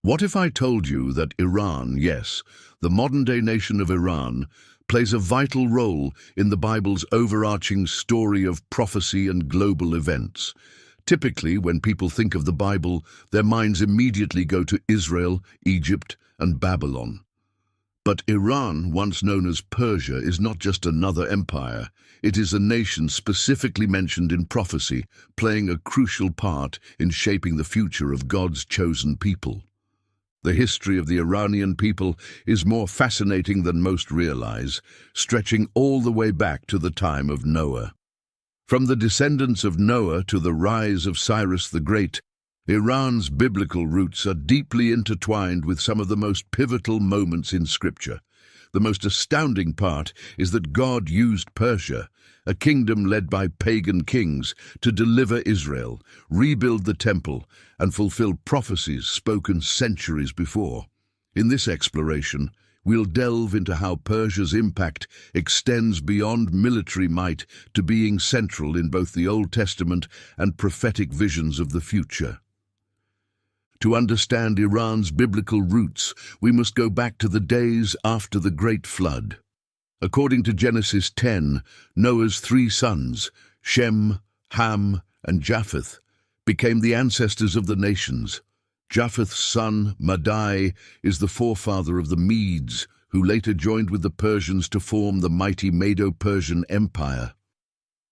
What if I told you that Iran, yes, the modern-day nation of Iran, plays a vital role in the Bible's overarching story of prophecy and global events? Typically, when people think of the Bible, their minds immediately go to Israel, Egypt, and Babylon. But Iran, once known as Persia, is not just another empire. It is a nation specifically mentioned in prophecy, playing a crucial part in shaping the future of God's chosen people. The history of the Iranian people is more fascinating than most realize, stretching all the way back to the time of Noah. From the descendants of Noah to the rise of Cyrus the Great, Iran's biblical roots are deeply intertwined with some of the most pivotal moments in Scripture. The most astounding part is that God used Persia, a kingdom led by pagan kings, to deliver Israel, rebuild the temple, and fulfill prophecies spoken centuries before. In this exploration, we'll delve into how Persia's impact extends beyond military might to being central in both the Old Testament and prophetic visions of the future. To understand Iran's biblical roots, we must go back to the days after the Great Flood. According to Genesis 10, Noah's three sons, Shem, Ham, and Japheth, became the ancestors of the nations. Japheth's son, Madai, is the forefather of the Medes, who later joined with the Persians to form the mighty Medo-Persian Empire.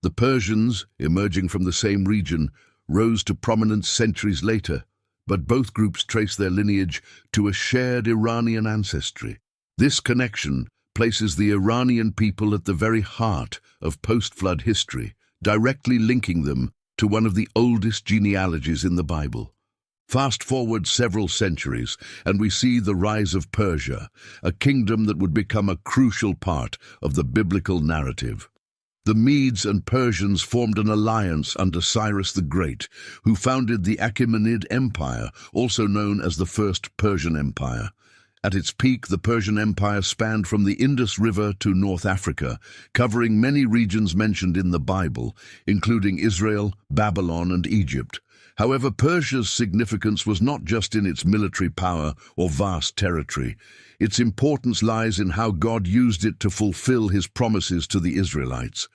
The Persians, emerging from the same region, rose to prominence centuries later, but both groups trace their lineage to a shared Iranian ancestry. This connection places the Iranian people at the very heart of post-flood history, directly linking them to one of the oldest genealogies in the Bible. Fast forward several centuries, and we see the rise of Persia, a kingdom that would become a crucial part of the biblical narrative. The Medes and Persians formed an alliance under Cyrus the Great, who founded the Achaemenid Empire, also known as the First Persian Empire. At its peak, the Persian Empire spanned from the Indus River to North Africa, covering many regions mentioned in the Bible, including Israel, Babylon, and Egypt. However, Persia's significance was not just in its military power or vast territory. Its importance lies in how God used it to fulfill his promises to the Israelites.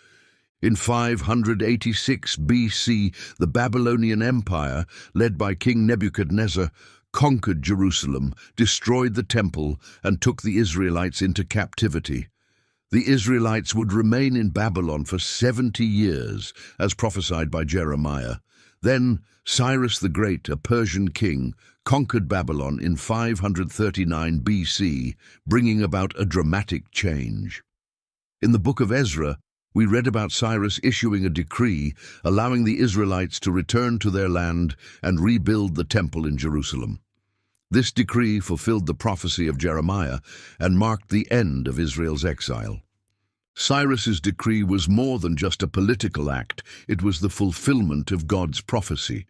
In 586 BC, the Babylonian Empire, led by King Nebuchadnezzar, conquered Jerusalem, destroyed the temple, and took the Israelites into captivity. The Israelites would remain in Babylon for 70 years, as prophesied by Jeremiah. Then Cyrus the Great, a Persian king, conquered Babylon in 539 BC, bringing about a dramatic change. In the book of Ezra, we read about Cyrus issuing a decree allowing the Israelites to return to their land and rebuild the temple in Jerusalem. This decree fulfilled the prophecy of Jeremiah and marked the end of Israel's exile. Cyrus's decree was more than just a political act, it was the fulfillment of God's prophecy.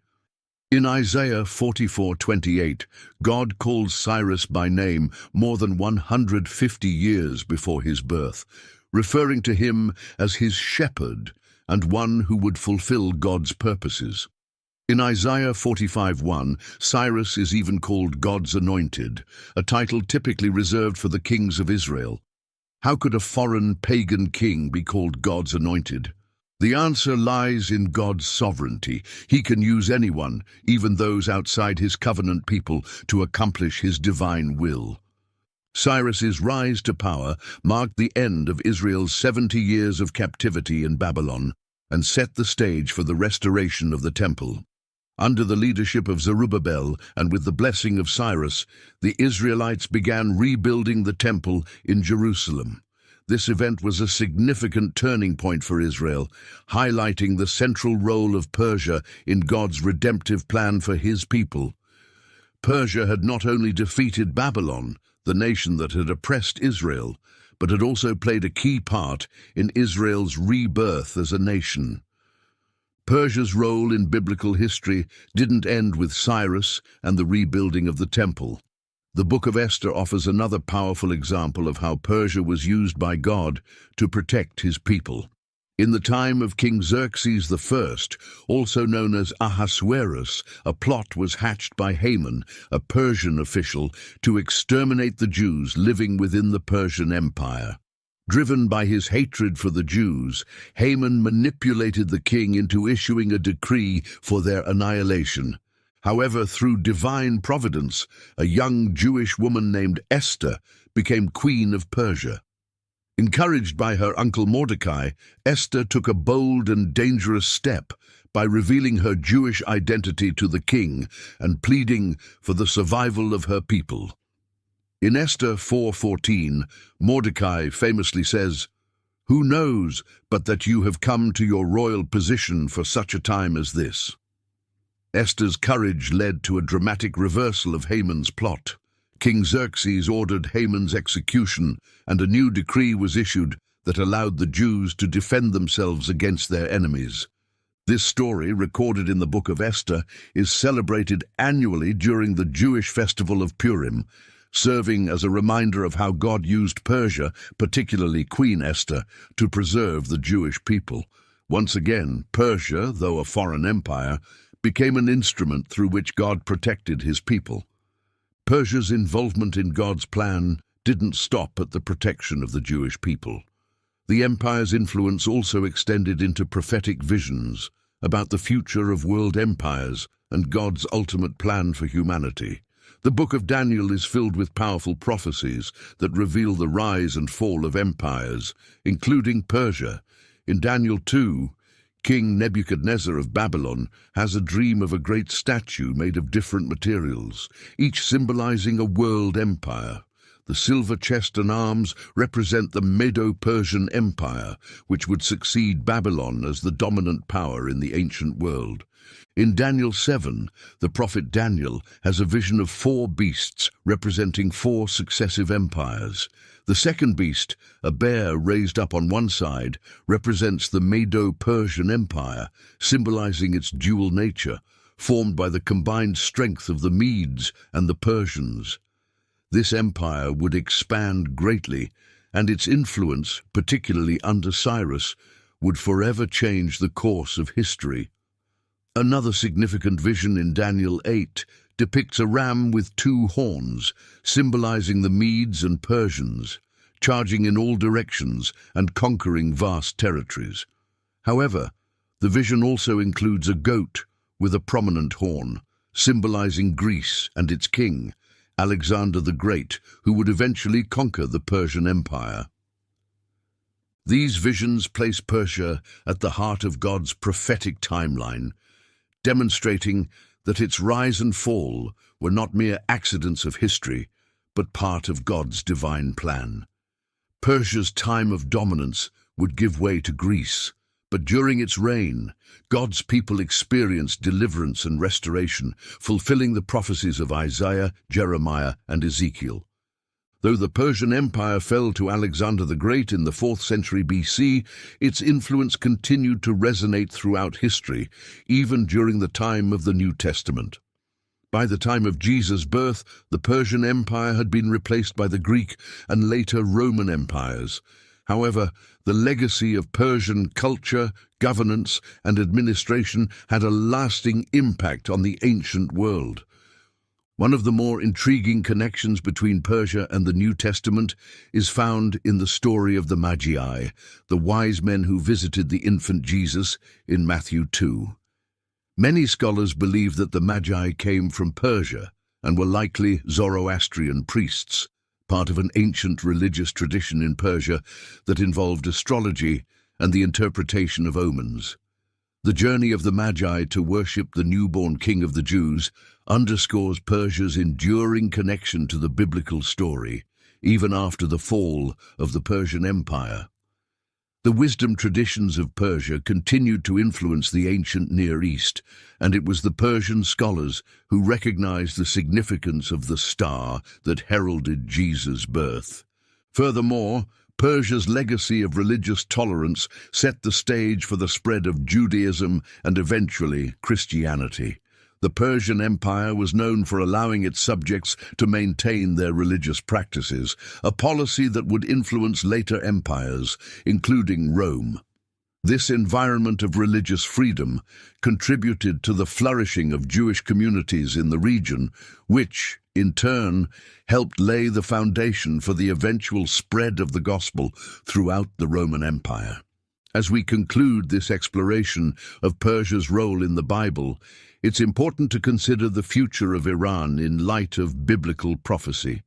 In Isaiah 44:28, God calls Cyrus by name more than 150 years before his birth, referring to him as his shepherd and one who would fulfill God's purposes. In Isaiah 45:1, Cyrus is even called God's anointed, a title typically reserved for the kings of Israel. How could a foreign pagan king be called God's anointed? The answer lies in God's sovereignty. He can use anyone, even those outside his covenant people, to accomplish his divine will. Cyrus's rise to power marked the end of Israel's 70 years of captivity in Babylon and set the stage for the restoration of the temple. Under the leadership of Zerubbabel and with the blessing of Cyrus, the Israelites began rebuilding the temple in Jerusalem. This event was a significant turning point for Israel, highlighting the central role of Persia in God's redemptive plan for his people. Persia had not only defeated Babylon, the nation that had oppressed Israel, but had also played a key part in Israel's rebirth as a nation. Persia's role in biblical history didn't end with Cyrus and the rebuilding of the temple. The Book of Esther offers another powerful example of how Persia was used by God to protect his people. In the time of King Xerxes I, also known as Ahasuerus, a plot was hatched by Haman, a Persian official, to exterminate the Jews living within the Persian Empire. Driven by his hatred for the Jews, Haman manipulated the king into issuing a decree for their annihilation. However, through divine providence, a young Jewish woman named Esther became Queen of Persia. Encouraged by her uncle Mordecai, Esther took a bold and dangerous step by revealing her Jewish identity to the king and pleading for the survival of her people. In Esther 4:14, Mordecai famously says, "Who knows but that you have come to your royal position for such a time as this?" Esther's courage led to a dramatic reversal of Haman's plot. King Xerxes ordered Haman's execution, and a new decree was issued that allowed the Jews to defend themselves against their enemies. This story, recorded in the book of Esther, is celebrated annually during the Jewish festival of Purim, serving as a reminder of how God used Persia, particularly Queen Esther, to preserve the Jewish people. Once again, Persia, though a foreign empire, became an instrument through which God protected his people. Persia's involvement in God's plan didn't stop at the protection of the Jewish people. The empire's influence also extended into prophetic visions about the future of world empires and God's ultimate plan for humanity. The book of Daniel is filled with powerful prophecies that reveal the rise and fall of empires, including Persia. In Daniel 2, King Nebuchadnezzar of Babylon has a dream of a great statue made of different materials, each symbolizing a world empire. The silver chest and arms represent the Medo-Persian Empire, which would succeed Babylon as the dominant power in the ancient world. In Daniel 7, the prophet Daniel has a vision of 4 beasts representing 4 successive empires. The second beast, a bear raised up on one side, represents the Medo-Persian Empire, symbolizing its dual nature, formed by the combined strength of the Medes and the Persians. This empire would expand greatly, and its influence, particularly under Cyrus, would forever change the course of history. Another significant vision in Daniel 8 depicts a ram with 2 horns, symbolizing the Medes and Persians, charging in all directions and conquering vast territories. However, the vision also includes a goat with a prominent horn, symbolizing Greece and its king, Alexander the Great, who would eventually conquer the Persian Empire. These visions place Persia at the heart of God's prophetic timeline, demonstrating that its rise and fall were not mere accidents of history, but part of God's divine plan. Persia's time of dominance would give way to Greece, but during its reign, God's people experienced deliverance and restoration, fulfilling the prophecies of Isaiah, Jeremiah, and Ezekiel. Though the Persian Empire fell to Alexander the Great in the 4th century BC, its influence continued to resonate throughout history, even during the time of the New Testament. By the time of Jesus' birth, the Persian Empire had been replaced by the Greek and later Roman empires. However, the legacy of Persian culture, governance, and administration had a lasting impact on the ancient world. One of the more intriguing connections between Persia and the New Testament is found in the story of the Magi, the wise men who visited the infant Jesus in Matthew 2. Many scholars believe that the Magi came from Persia and were likely Zoroastrian priests, part of an ancient religious tradition in Persia that involved astrology and the interpretation of omens. The journey of the Magi to worship the newborn King of the Jews underscores Persia's enduring connection to the biblical story, even after the fall of the Persian Empire. The wisdom traditions of Persia continued to influence the ancient Near East, and it was the Persian scholars who recognized the significance of the star that heralded Jesus' birth. Furthermore, Persia's legacy of religious tolerance set the stage for the spread of Judaism and eventually Christianity. The Persian Empire was known for allowing its subjects to maintain their religious practices, a policy that would influence later empires, including Rome. This environment of religious freedom contributed to the flourishing of Jewish communities in the region, which, in turn, helped lay the foundation for the eventual spread of the gospel throughout the Roman Empire. As we conclude this exploration of Persia's role in the Bible, it's important to consider the future of Iran in light of biblical prophecy.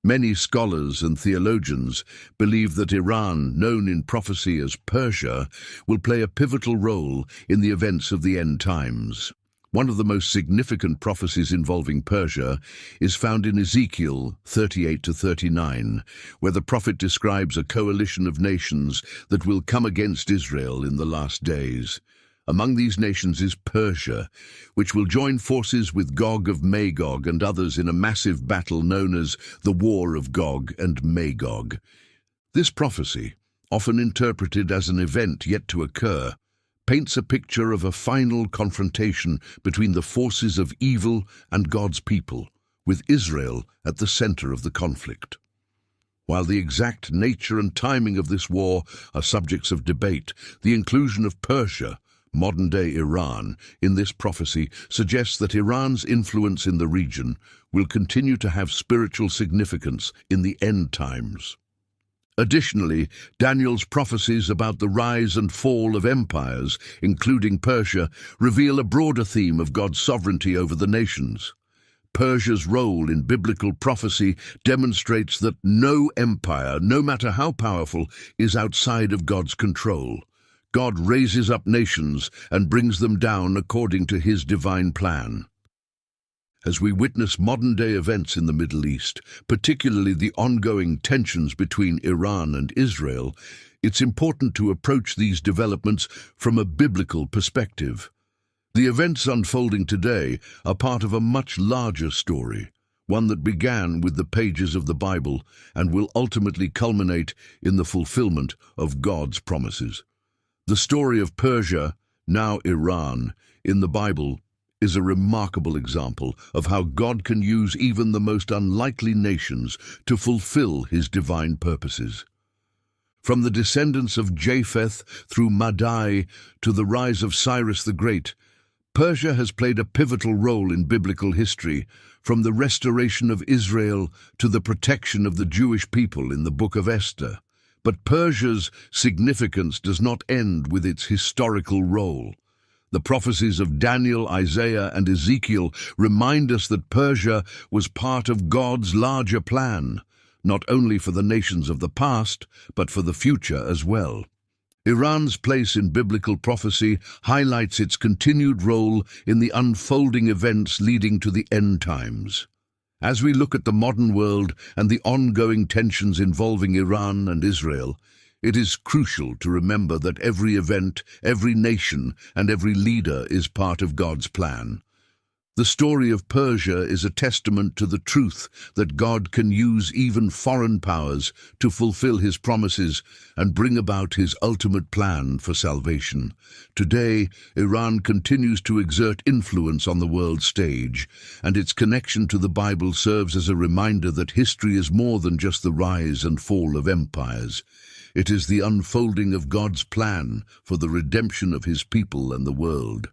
Many scholars and theologians believe that Iran, known in prophecy as Persia, will play a pivotal role in the events of the end times. One of the most significant prophecies involving Persia is found in Ezekiel 38-39, where the prophet describes a coalition of nations that will come against Israel in the last days. Among these nations is Persia, which will join forces with Gog of Magog and others in a massive battle known as the War of Gog and Magog. This prophecy, often interpreted as an event yet to occur, paints a picture of a final confrontation between the forces of evil and God's people, with Israel at the center of the conflict. While the exact nature and timing of this war are subjects of debate, the inclusion of Persia, modern-day Iran, in this prophecy suggests that Iran's influence in the region will continue to have spiritual significance in the end times. Additionally, Daniel's prophecies about the rise and fall of empires, including Persia, reveal a broader theme of God's sovereignty over the nations. Persia's role in biblical prophecy demonstrates that no empire, no matter how powerful, is outside of God's control. God raises up nations and brings them down according to his divine plan. As we witness modern-day events in the Middle East, particularly the ongoing tensions between Iran and Israel, it's important to approach these developments from a biblical perspective. The events unfolding today are part of a much larger story, one that began with the pages of the Bible and will ultimately culminate in the fulfillment of God's promises. The story of Persia, now Iran, in the Bible is a remarkable example of how God can use even the most unlikely nations to fulfill his divine purposes. From the descendants of Japheth through Madai to the rise of Cyrus the Great, Persia has played a pivotal role in biblical history, from the restoration of Israel to the protection of the Jewish people in the Book of Esther. But Persia's significance does not end with its historical role. The prophecies of Daniel, Isaiah, and Ezekiel remind us that Persia was part of God's larger plan, not only for the nations of the past, but for the future as well. Iran's place in biblical prophecy highlights its continued role in the unfolding events leading to the end times. As we look at the modern world and the ongoing tensions involving Iran and Israel, it is crucial to remember that every event, every nation, and every leader is part of God's plan. The story of Persia is a testament to the truth that God can use even foreign powers to fulfill his promises and bring about his ultimate plan for salvation. Today, Iran continues to exert influence on the world stage, and its connection to the Bible serves as a reminder that history is more than just the rise and fall of empires. It is the unfolding of God's plan for the redemption of his people and the world.